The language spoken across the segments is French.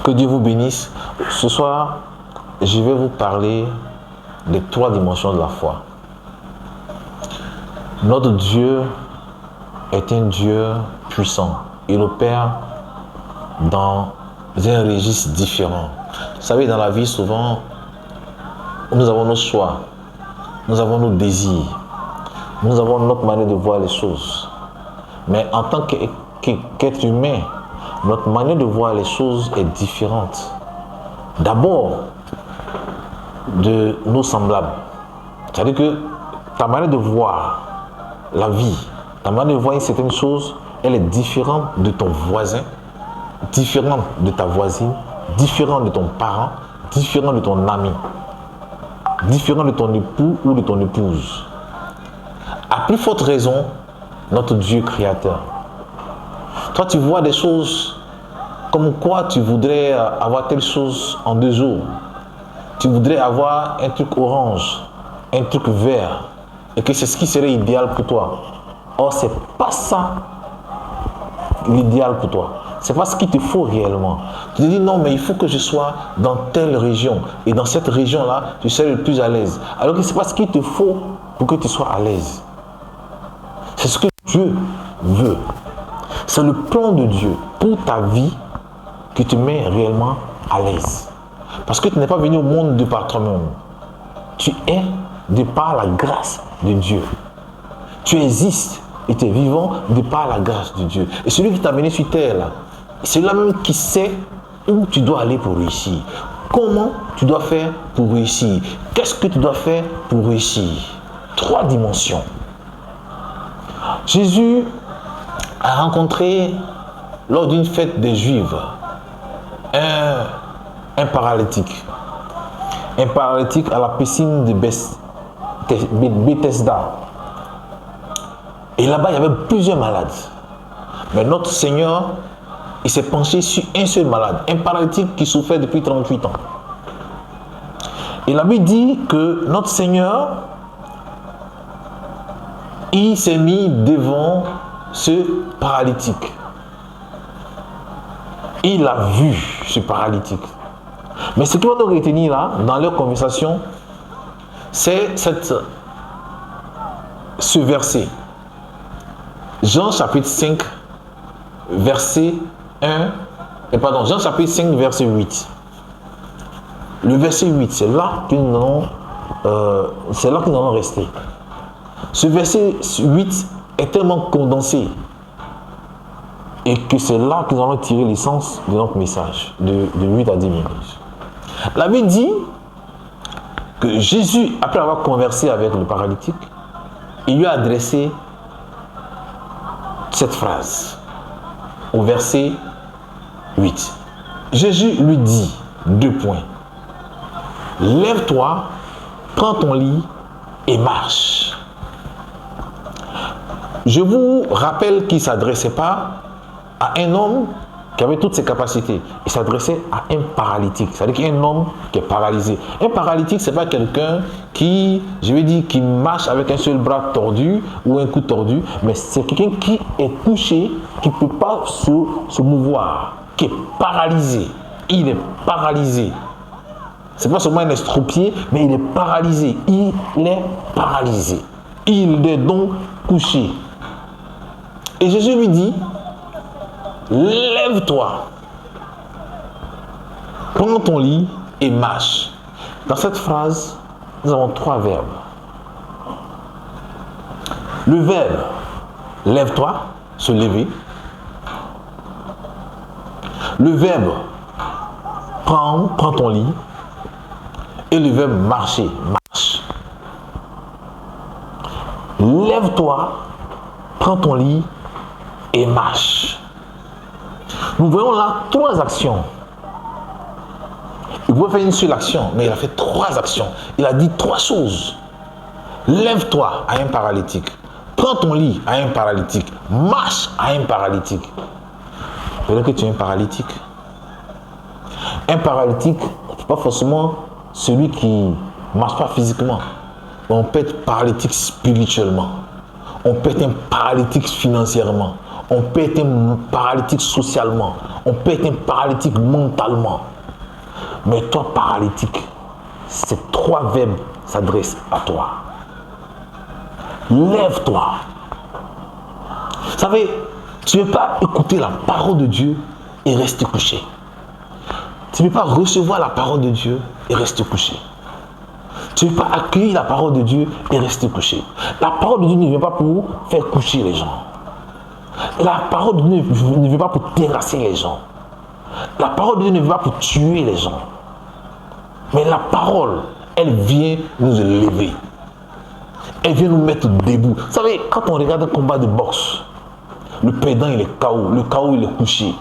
Que Dieu vous bénisse. Ce soir, je vais vous parler des 3 dimensions de la foi. Notre Dieu est un Dieu puissant. Il opère dans un registre différent. Vous savez, dans la vie, souvent, nous avons nos choix, nous avons nos désirs, nous avons notre manière de voir les choses. Mais en tant qu'être humain, notre manière de voir les choses est différente. D'abord, de nos semblables. C'est-à-dire que ta manière de voir la vie, ta manière de voir une certaine chose, elle est différente de ton voisin, différente de ta voisine, différente de ton parent, différente de ton ami, différente de ton époux ou de ton épouse. À plus forte raison, notre Dieu créateur. Toi, tu vois des choses comme quoi tu voudrais avoir telle chose en 2 jours. Tu voudrais avoir un truc orange, un truc vert, et que c'est ce qui serait idéal pour toi. Or, c'est pas ça l'idéal pour toi. C'est pas ce qu'il te faut réellement. Tu te dis non, mais il faut que je sois dans telle région. Et dans cette région-là, tu serais le plus à l'aise. Alors que c'est pas ce qu'il te faut pour que tu sois à l'aise. C'est ce que Dieu veut. C'est le plan de Dieu pour ta vie qui te met réellement à l'aise. Parce que tu n'es pas venu au monde de par toi-même. Tu es de par la grâce de Dieu. Tu existes et tu es vivant de par la grâce de Dieu. Et celui qui t'a amené sur terre, là, c'est celui-là même qui sait où tu dois aller pour réussir. Comment tu dois faire pour réussir. Qu'est-ce que tu dois faire pour réussir. 3 dimensions. Jésus a rencontré, lors d'une fête des Juifs, un paralytique. Un paralytique à la piscine de Bethesda. Et là-bas, il y avait plusieurs malades. Mais notre Seigneur, il s'est penché sur un seul malade, un paralytique qui souffrait depuis 38 ans. Et la Bible dit que notre Seigneur, il s'est mis devant ce paralytique. Il a vu ce paralytique. Mais ce qui va nous retenir là, dans leur conversation, c'est ce verset. Jean chapitre 5, verset 1, Jean chapitre 5, verset 8. Le verset 8, c'est là que nous allons rester. Ce verset 8 est tellement condensé et que c'est là que nous allons tirer l'essence de notre message de 8 à 10 minutes. La Bible dit que Jésus, après avoir conversé avec le paralytique, il lui a adressé cette phrase au verset 8. Jésus lui dit, 2 points. Lève-toi, prends ton lit et marche. Je vous rappelle qu'il ne s'adressait pas à un homme qui avait toutes ses capacités. Il s'adressait à un paralytique. C'est-à-dire qu'il y a un homme qui est paralysé. Un paralytique, ce n'est pas quelqu'un qui marche avec un seul bras tordu ou un cou tordu, mais c'est quelqu'un qui est couché, qui ne peut pas se mouvoir, qui est paralysé. Il est paralysé. Ce n'est pas seulement un estropié, mais il est paralysé. Il est paralysé. Il est donc couché. Et Jésus lui dit, lève-toi, prends ton lit et marche. Dans cette phrase, nous avons 3 verbes. Le verbe lève-toi, se lever. Le verbe prends ton lit. Et le verbe marcher, marche. Lève-toi, prends ton lit et marche. Nous voyons là 3 actions. Il pouvait faire une seule action, mais il a fait 3 actions. Il a dit 3 choses. Lève-toi à un paralytique. Prends ton lit à un paralytique. Marche à un paralytique. Peut-être que tu es un paralytique. Un paralytique, ce n'est pas forcément celui qui ne marche pas physiquement. On peut être paralytique spirituellement. On peut être un paralytique financièrement. On peut être un paralytique socialement. On peut être un paralytique mentalement. Mais toi, paralytique, ces 3 verbes s'adressent à toi. Lève-toi. Vous savez, tu ne peux pas écouter la parole de Dieu et rester couché. Tu ne peux pas recevoir la parole de Dieu et rester couché. Tu ne peux pas accueillir la parole de Dieu et rester couché. La parole de Dieu ne vient pas pour faire coucher les gens. La parole de Dieu ne vient pas pour terrasser les gens. La parole de Dieu ne vient pas pour tuer les gens. Mais la parole, elle vient nous élever. Elle vient nous mettre debout. Vous savez, quand on regarde un combat de boxe, le perdant il est KO, le KO il est couché.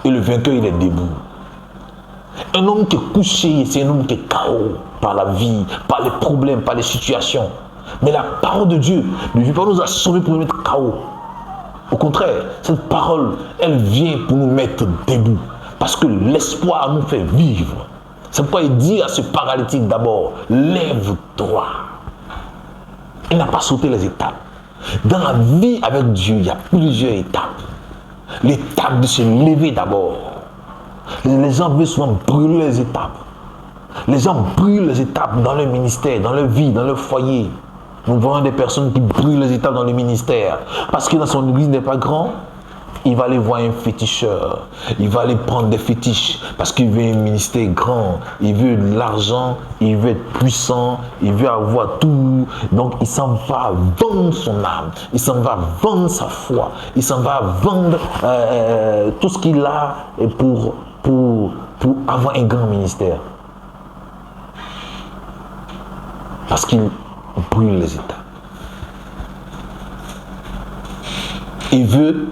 Et le vainqueur il est debout. Un homme qui est couché, c'est un homme qui est KO par la vie, par les problèmes, par les situations. Mais la parole de Dieu ne vient pas nous assommer pour nous mettre KO. Au contraire, cette parole, elle vient pour nous mettre debout. Parce que l'espoir nous fait vivre. C'est pourquoi il dit à ce paralytique d'abord, lève-toi. Il n'a pas sauté les étapes. Dans la vie avec Dieu, il y a plusieurs étapes. L'étape de se lever d'abord. Les gens veulent souvent brûler les étapes. Les gens brûlent les étapes dans leur ministère, dans leur vie, dans leur foyer. Nous voyons des personnes qui brûlent les étapes dans le ministère. Parce que dans son église n'est pas grand, il va aller voir un féticheur. Il va aller prendre des fétiches. Parce qu'il veut un ministère grand. Il veut de l'argent. Il veut être puissant. Il veut avoir tout. Donc il s'en va vendre son âme. Il s'en va vendre sa foi. Il s'en va vendre tout ce qu'il a pour avoir un grand ministère. Parce qu'il brûle les étapes. Il veut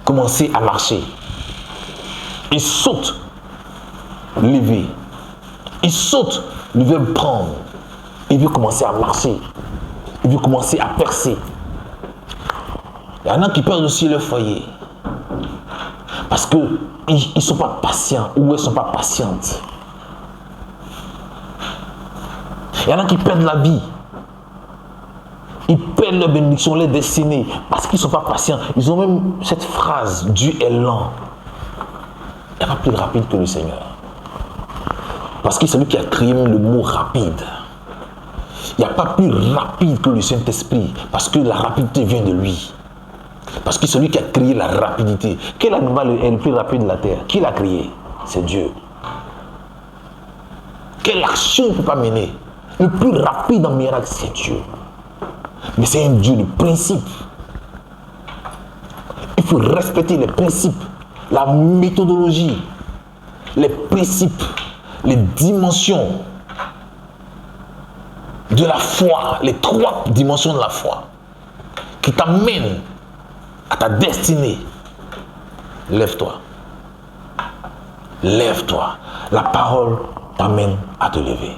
commencer à marcher. Il saute lever. Il saute le verbe prendre. Il veut commencer à marcher. Il veut commencer à percer. Il y en a qui perdent aussi leur foyer. Parce qu'ils ne sont pas patients ou elles ne sont pas patientes. Il y en a qui perdent la vie. Ils perdent leur bénédiction, leur destinée, parce qu'ils ne sont pas patients. Ils ont même cette phrase, Dieu est lent. Il n'y a pas plus rapide que le Seigneur. Parce que c'est lui qui a créé même le mot rapide. Il n'y a pas plus rapide que le Saint-Esprit, parce que la rapidité vient de lui. Parce que c'est lui qui a créé la rapidité. Quel animal est le plus rapide de la terre? Qui l'a créé? C'est Dieu. Quelle action il ne peut pas mener? Le plus rapide en miracle, c'est Dieu. Mais c'est un Dieu de principe. Il faut respecter les principes, la méthodologie, les principes, les dimensions de la foi, les 3 dimensions de la foi qui t'amènent à ta destinée. Lève-toi. Lève-toi. La parole t'amène à te lever.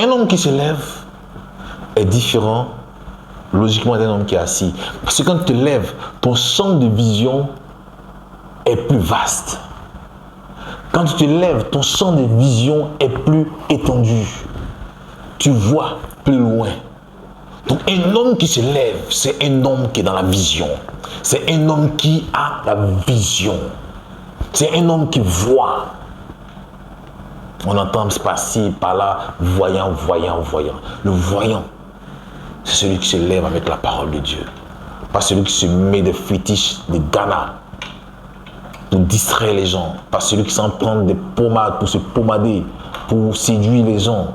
Un homme qui se lève est différent, logiquement, d'un homme qui est assis. Parce que quand tu te lèves, ton champ de vision est plus vaste. Quand tu te lèves, ton champ de vision est plus étendu. Tu vois plus loin. Donc un homme qui se lève, c'est un homme qui est dans la vision. C'est un homme qui a la vision. C'est un homme qui voit. On entend par-ci, par-là, voyant, voyant, voyant. Le voyant, c'est celui qui se lève avec la parole de Dieu. Pas celui qui se met des fétiches, des ganas, pour distraire les gens. Pas celui qui s'en prend des pommades pour se pommader, pour séduire les gens.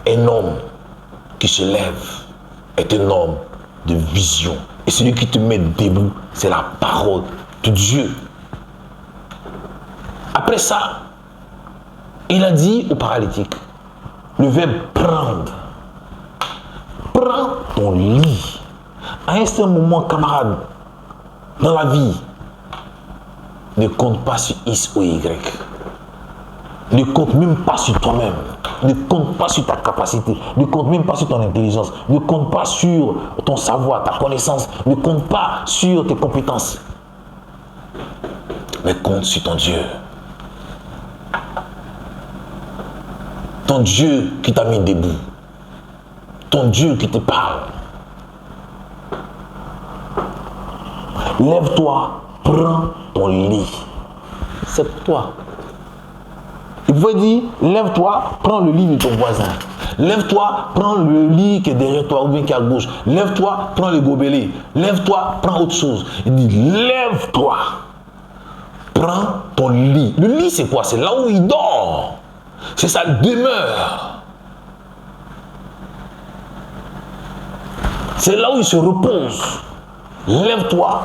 Un homme qui se lève est un homme de vision. Et celui qui te met debout, c'est la parole de Dieu. Après ça, il a dit au paralytique, le verbe prendre. Prends ton lit. À un certain moment, camarade, dans la vie, ne compte pas sur X ou Y. Ne compte même pas sur toi-même. Ne compte pas sur ta capacité. Ne compte même pas sur ton intelligence. Ne compte pas sur ton savoir, ta connaissance. Ne compte pas sur tes compétences. Mais compte sur ton Dieu. Ton Dieu qui t'a mis debout. Ton Dieu qui te parle. Lève-toi, prends ton lit. C'est pour toi. Il veut dire, lève-toi, prends le lit de ton voisin. Lève-toi, prends le lit qui est derrière toi ou bien qui est à gauche. Lève-toi, prends le gobelet. Lève-toi, prends autre chose. Il dit, lève-toi, prends ton lit. Le lit, c'est quoi? C'est là où il dort. C'est sa demeure. C'est là où il se repose. Lève-toi,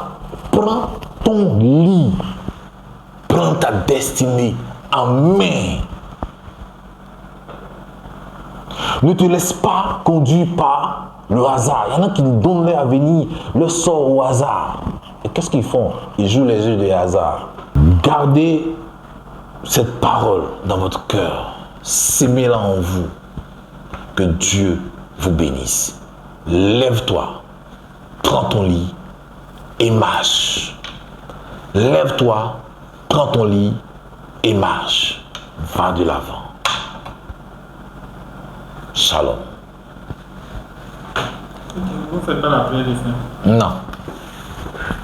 prends ton lit. Prends ta destinée en main. Ne te laisse pas conduire par le hasard. Il y en a qui donnent leur avenir, leur sort au hasard. Et qu'est-ce qu'ils font? Ils jouent les jeux de hasard. Gardez cette parole dans votre cœur. Sémez-la en vous. Que Dieu vous bénisse. Lève-toi, prends ton lit et marche. Lève-toi, prends ton lit et marche. Va de l'avant. Shalom. Vous ne faites pas la prière de fin? Non.